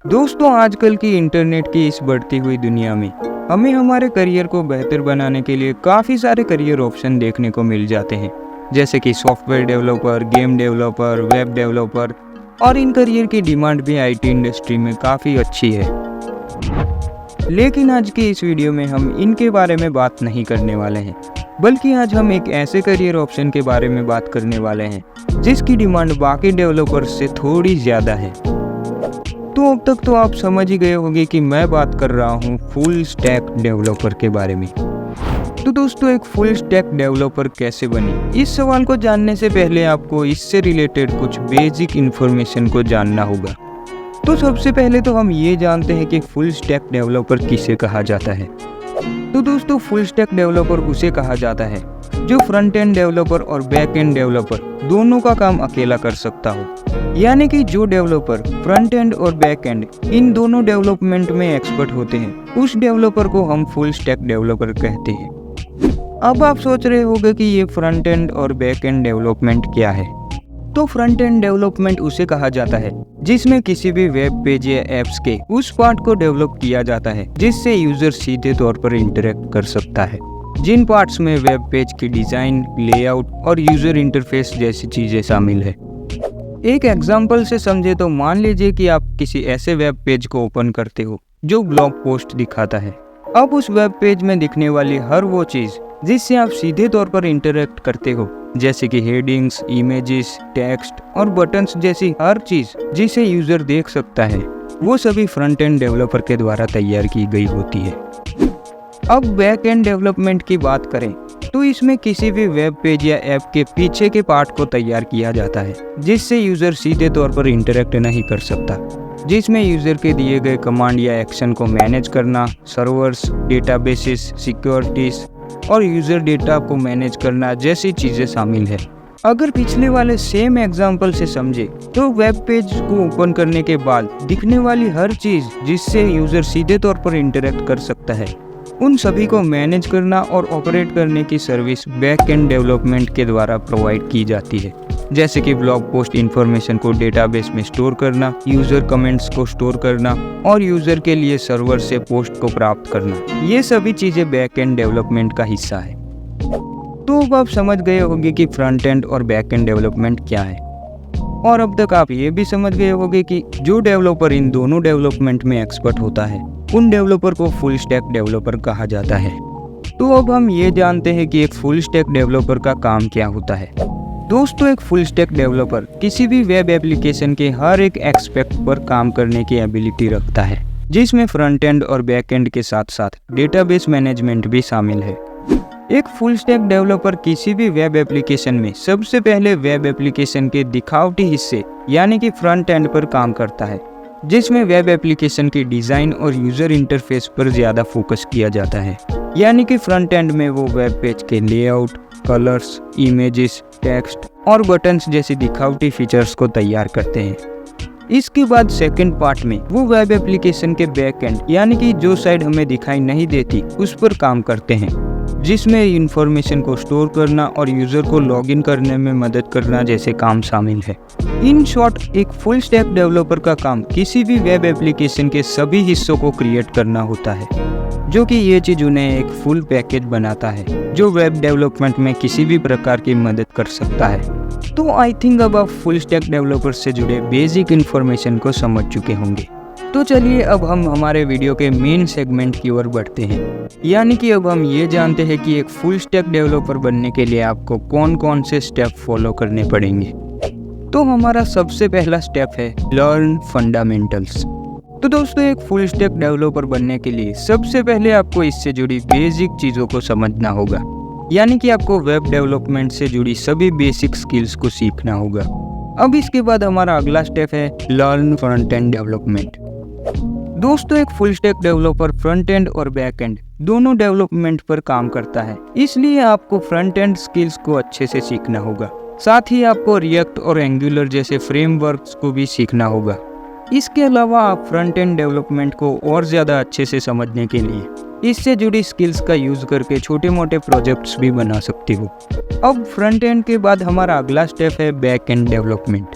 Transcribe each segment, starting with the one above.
दोस्तों, आजकल की इंटरनेट की इस बढ़ती हुई दुनिया में हमें हमारे करियर को बेहतर बनाने के लिए काफ़ी सारे करियर ऑप्शन देखने को मिल जाते हैं, जैसे कि software developer, game developer, web developer. और इन करियर की डिमांड भी आईटी इंडस्ट्री में काफ़ी अच्छी है। लेकिन आज की इस वीडियो में हम इनके बारे में बात नहीं करने वाले हैं, बल्कि आज हम एक ऐसे करियर ऑप्शन के बारे में बात करने वाले हैं जिसकी डिमांड बाकी डेवलपर्स से थोड़ी ज़्यादा है। तो अब तक तो आप समझ ही गए होंगे कि मैं बात कर रहा हूँ फुल स्टैक डेवलपर के बारे में। तो दोस्तों, एक फुल स्टैक डेवलपर कैसे बने, इस सवाल को जानने से पहले आपको इससे रिलेटेड कुछ बेसिक इन्फॉर्मेशन को जानना होगा। तो सबसे पहले तो हम ये जानते हैं कि फुल स्टैक डेवलपर किसे कहा जाता है। तो दोस्तों, फुल स्टैक डेवलपर उसे कहा जाता है जो फ्रंट एंड डेवलपर और बैक एंड डेवलपर दोनों का काम अकेला कर सकता हो। यानी कि जो डेवलपर फ्रंट एंड और बैक एंड इन दोनों डेवलपमेंट में एक्सपर्ट होते हैं, उस डेवलपर को हम फुल स्टैक डेवलपर कहते हैं। अब आप सोच रहे होंगे कि ये फ्रंट एंड और बैक एंड डेवलपमेंट क्या है। तो फ्रंट एंड डेवलपमेंट उसे कहा जाता है जिसमें किसी भी वेब पेज या एप्स के उस पार्ट को डेवलप किया जाता है जिससे यूजर सीधे तौर पर इंटरेक्ट कर सकता है। जिन पार्ट्स में वेब पेज की डिजाइन, लेआउट और यूजर इंटरफेस जैसी चीजें शामिल है। एक एग्जाम्पल से समझे तो मान लीजिए कि आप किसी ऐसे वेब पेज को ओपन करते हो जो ब्लॉग पोस्ट दिखाता है। अब उस वेब पेज में दिखने वाली हर वो चीज जिससे आप सीधे तौर पर इंटरेक्ट करते हो, जैसे कि हेडिंग्स, इमेजेस, टेक्स्ट और बटन्स जैसी हर चीज जिसे यूजर देख सकता है, वो सभी फ्रंट एंड डेवलपर के द्वारा तैयार की गई होती है। अब बैक एंड डेवलपमेंट की बात करें तो इसमें किसी भी वेब पेज या ऐप के पीछे के पार्ट को तैयार किया जाता है जिससे यूजर सीधे तौर पर इंटरेक्ट नहीं कर सकता, जिसमें यूजर के दिए गए कमांड या एक्शन को मैनेज करना, सर्वर्स, डेटाबेसेस, सिक्योरिटीज और यूजर डेटा को मैनेज करना जैसी चीजें शामिल है। अगर पिछले वाले सेम एग्जाम्पल से समझे तो वेब पेज को ओपन करने के बाद दिखने वाली हर चीज जिससे यूजर सीधे तौर पर इंटरेक्ट कर सकता है, उन सभी को मैनेज करना और ऑपरेट करने की सर्विस बैक एंड डेवलपमेंट के द्वारा प्रोवाइड की जाती है, जैसे कि ब्लॉग पोस्ट इन्फॉर्मेशन को डेटाबेस में स्टोर करना, यूजर कमेंट्स को स्टोर करना और यूजर के लिए सर्वर से पोस्ट को प्राप्त करना। ये सभी चीजें बैक एंड डेवलपमेंट का हिस्सा है। तो अब आप समझ गए होंगे कि फ्रंट एंड और बैक एंड डेवलपमेंट क्या है, और अब तक आप ये भी समझ गए होंगे कि जो डेवलपर इन दोनों डेवलपमेंट में एक्सपर्ट होता है, उन डेवलपर को फुल स्टैक डेवलपर कहा जाता है। तो अब हम ये जानते हैं कि एक फुल स्टैक डेवलपर का काम क्या होता है। दोस्तों, एक फुल स्टैक डेवलपर किसी भी वेब एप्लीकेशन के हर एक एस्पेक्ट पर काम करने की एबिलिटी रखता है, जिसमें फ्रंट एंड और बैक एंड के साथ साथ डेटाबेस मैनेजमेंट भी शामिल है। एक फुल स्टैक डेवलपर किसी भी वेब एप्लीकेशन में सबसे पहले वेब एप्लीकेशन के दिखावटी हिस्से यानी कि फ्रंट एंड पर काम करता है, जिसमें वेब एप्लीकेशन की डिज़ाइन और यूज़र इंटरफेस पर ज़्यादा फोकस किया जाता है। यानी कि फ्रंट एंड में वो वेब पेज के लेआउट, कलर्स, इमेजेस, टेक्स्ट और बटन्स जैसी दिखावटी फीचर्स को तैयार करते हैं। इसके बाद सेकंड पार्ट में वो वेब एप्लीकेशन के बैक एंड यानी कि जो साइड हमें दिखाई नहीं देती उस पर काम करते हैं, जिसमें इंफॉर्मेशन को स्टोर करना और यूजर को लॉगिन करने में मदद करना जैसे काम शामिल है। इन शॉर्ट, एक फुल स्टैक डेवलपर का काम किसी भी वेब एप्लीकेशन के सभी हिस्सों को क्रिएट करना होता है, जो कि ये चीज उन्हें एक फुल पैकेज बनाता है जो वेब डेवलपमेंट में किसी भी प्रकार की मदद कर सकता है। तो आई थिंक अब आप फुल स्टैक डेवलपर से जुड़े बेसिक इन्फॉर्मेशन को समझ चुके होंगे। तो चलिए अब हम हमारे वीडियो के मेन सेगमेंट की ओर बढ़ते हैं, यानी कि अब हम ये जानते हैं कि एक फुल स्टैक डेवलपर बनने के लिए आपको कौन कौन से स्टेप फॉलो करने पड़ेंगे। तो हमारा सबसे पहला स्टेप है लर्न फंडामेंटल्स। तो दोस्तों, एक फुल स्टैक डेवलपर बनने के लिए सबसे पहले आपको इससे जुड़ी बेसिक चीज़ों को समझना होगा, यानी कि आपको वेब डेवलपमेंट से जुड़ी सभी बेसिक स्किल्स को सीखना होगा। अब इसके बाद हमारा अगला स्टेप है लर्न फ्रंट एंड डेवलपमेंट। दोस्तों, एक full stack developer front end और बैक एंड दोनों डेवलपमेंट पर काम करता है, इसलिए आपको फ्रंट एंड स्किल्स को अच्छे से सीखना होगा। साथ ही आपको रिएक्ट और एंगुलर जैसे फ्रेमवर्क्स को भी सीखना होगा। इसके अलावा आप फ्रंट एंड डेवलपमेंट को और ज़्यादा अच्छे से समझने के लिए इससे जुड़ी स्किल्स का यूज़ करके छोटे मोटे प्रोजेक्ट्स भी बना सकते हो। अब फ्रंट एंड के बाद हमारा अगला स्टेप है बैक एंड डेवलपमेंट।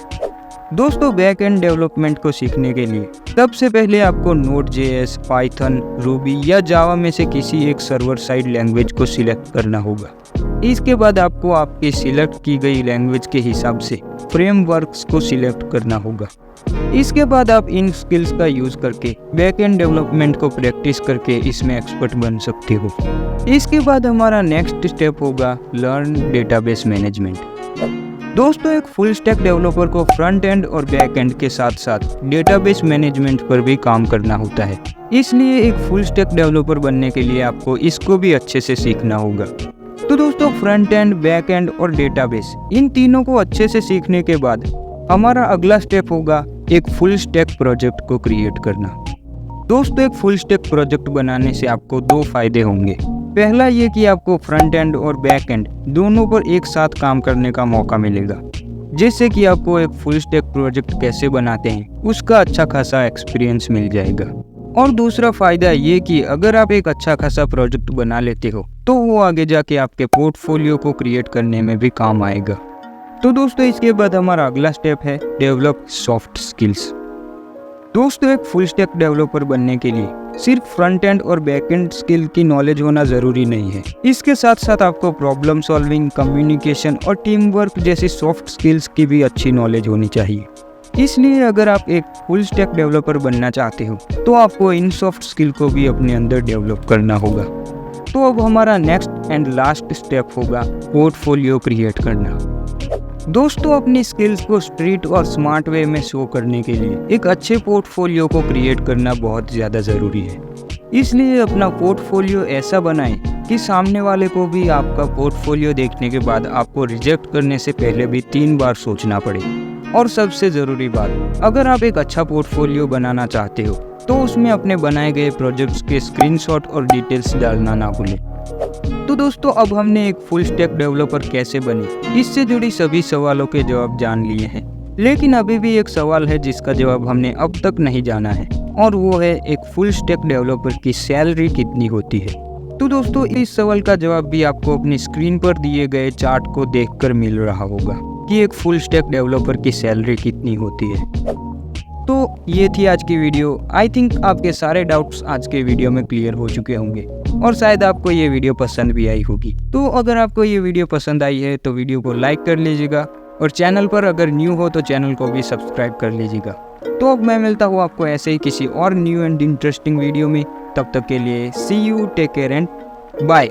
दोस्तों बैक एंड डेवलपमेंट को सीखने के लिए सबसे पहले आपको Node.js, पाइथन, रूबी या जावा में से किसी एक सर्वर साइड लैंग्वेज को सिलेक्ट करना होगा। इसके बाद आपको आपकी सिलेक्ट की गई लैंग्वेज के हिसाब से फ्रेमवर्क्स को सिलेक्ट करना होगा। इसके बाद आप इन स्किल्स का यूज करके बैक एंड डेवलपमेंट को प्रैक्टिस करके इसमें एक्सपर्ट बन सकते हो। इसके बाद हमारा नेक्स्ट स्टेप होगा लर्न डेटाबेस मैनेजमेंट। दोस्तों एक फुल स्टैक डेवलपर को फ्रंट एंड और बैक एंड के साथ साथ डेटाबेस मैनेजमेंट पर भी काम करना होता है। इसलिए एक फुल स्टैक डेवलपर बनने के लिए आपको इसको भी अच्छे से सीखना होगा। तो दोस्तों फ्रंट एंड, बैक एंड और डेटाबेस इन तीनों को अच्छे से सीखने के बाद हमारा अगला स्टेप होगा एक फुल स्टैक प्रोजेक्ट को क्रिएट करना। दोस्तों एक फुल स्टैक प्रोजेक्ट बनाने से आपको दो फायदे होंगे। पहला ये कि आपको फ्रंट एंड और बैक एंड दोनों पर एक साथ काम करने का मौका मिलेगा, जिससे कि आपको एक फुल स्टैक प्रोजेक्ट कैसे बनाते हैं उसका अच्छा खासा एक्सपीरियंस मिल जाएगा। और दूसरा फायदा ये कि अगर आप एक अच्छा खासा प्रोजेक्ट बना लेते हो तो वो आगे जाके आपके पोर्टफोलियो को क्रिएट करने में भी काम आएगा। तो दोस्तों इसके बाद हमारा अगला स्टेप है डेवलप सॉफ्ट स्किल्स। दोस्तों एक फुल स्टैक डेवलपर बनने के लिए सिर्फ फ्रंट एंड और बैक एंड स्किल की नॉलेज होना जरूरी नहीं है। इसके साथ साथ आपको प्रॉब्लम सॉल्विंग, कम्युनिकेशन और टीम वर्क जैसी सॉफ्ट स्किल्स की भी अच्छी नॉलेज होनी चाहिए। इसलिए अगर आप एक फुल स्टैक डेवलपर बनना चाहते हो तो आपको इन सॉफ्ट स्किल को भी अपने अंदर डेवलप करना होगा। तो अब हमारा नेक्स्ट एंड लास्ट स्टेप होगा पोर्टफोलियो क्रिएट करना। दोस्तों अपनी स्किल्स को स्ट्रीट और स्मार्ट वे में शो करने के लिए एक अच्छे पोर्टफोलियो को क्रिएट करना बहुत ज़्यादा ज़रूरी है। इसलिए अपना पोर्टफोलियो ऐसा बनाएं कि सामने वाले को भी आपका पोर्टफोलियो देखने के बाद आपको रिजेक्ट करने से पहले भी 3 बार सोचना पड़े। और सबसे ज़रूरी बात, अगर आप एक अच्छा पोर्टफोलियो बनाना चाहते हो तो उसमें अपने बनाए गए प्रोजेक्ट्स के स्क्रीनशॉट और डिटेल्स डालना ना भूलें। तो दोस्तों अब हमने एक फुल स्टैक डेवलपर कैसे बने इससे जुड़ी सभी सवालों के जवाब जान लिए हैं, लेकिन अभी भी एक सवाल है जिसका जवाब हमने अब तक नहीं जाना है, और वो है एक फुल स्टैक डेवलपर की सैलरी कितनी होती है। तो दोस्तों इस सवाल का जवाब भी आपको अपनी स्क्रीन पर दिए गए चार्ट को देखकर मिल रहा होगा कि एक फुल स्टैक डेवलपर की सैलरी कितनी होती है। तो ये थी आज की वीडियो। आई थिंक आपके सारे डाउट्स आज के वीडियो में क्लियर हो चुके होंगे और शायद आपको ये वीडियो पसंद भी आई होगी। तो अगर आपको ये वीडियो पसंद आई है तो वीडियो को लाइक कर लीजिएगा, और चैनल पर अगर न्यू हो तो चैनल को भी सब्सक्राइब कर लीजिएगा। तो अब मैं मिलता हूँ आपको ऐसे ही किसी और न्यू एंड इंटरेस्टिंग वीडियो में। तब तक के लिए see you, take care and bye.